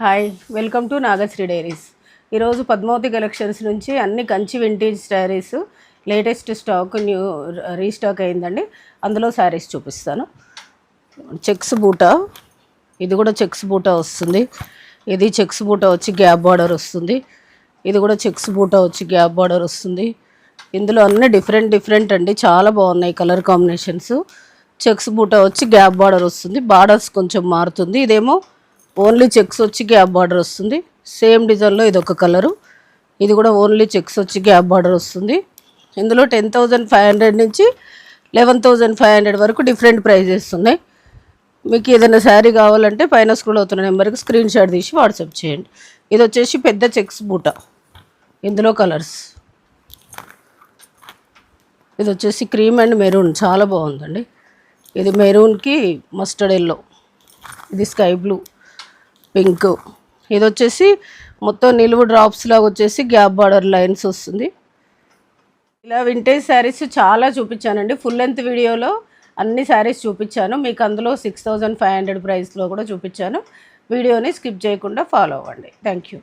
Hi, welcome to Nagasri diaries. ఈరోజు Padmavati collections నుంచి అన్ని Kanchi vintage saris latest stock restock అయిందండి. అందులో శారీస్ చూపిస్తాను. చెక్స్ బూటా, ఇది కూడా చెక్స్ బూటా వస్తుంది. ఇది చెక్స్ బూటా వచ్చి గ్యాప్ బార్డర్ వస్తుంది. ఇది కూడా చెక్స్ బూటా వచ్చి గ్యాప్ బార్డర్ వస్తుంది. ఇందులో అన్ని డిఫరెంట్ అండి, చాలా బాగున్నాయి కలర్ కాంబినేషన్స్. చెక్స్ బూటా వచ్చి గ్యాప్ బార్డర్ వస్తుంది, బార్డర్స్ కొంచెం మారుతుంది. ఇదేమో ఓన్లీ చెక్స్ వచ్చి గ్యాప్ బార్డర్ వస్తుంది. సేమ్ డిజైన్లో ఇది ఒక కలరు. ఇది కూడా ఓన్లీ చెక్స్ వచ్చి గ్యాప్ బార్డర్ వస్తుంది. ఇందులో 10,500 నుంచి 11,500 వరకు డిఫరెంట్ ప్రైజెస్ ఉన్నాయి. మీకు ఏదైనా శారీ కావాలంటే పైన స్క్రోల్ అవుతున్న నెంబర్కి స్క్రీన్ షాట్ తీసి వాట్సాప్ చేయండి. ఇది వచ్చేసి పెద్ద చెక్స్ బూట, ఇందులో కలర్స్. ఇది వచ్చేసి క్రీమ్ అండ్ మెరూన్, చాలా బాగుందండి. ఇది మెరూన్కి మస్టర్డ్ ఎల్లో, ఇది స్కై బ్లూ, పింక్. ఇది వచ్చేసి మొత్తం నిలువు డ్రాప్స్ లాగా వచ్చేసి గ్యాప్ బార్డర్ లైన్స్ వస్తుంది. ఇలా వింటేజ్ శారీస్ చాలా చూపించానండి. ఫుల్ లెంత్ వీడియోలో అన్ని శారీస్ చూపించాను. మీకు అందులో 6,500 ప్రైస్లో కూడా చూపించాను. వీడియోని స్కిప్ చేయకుండా ఫాలో అవ్వండి. Thank you.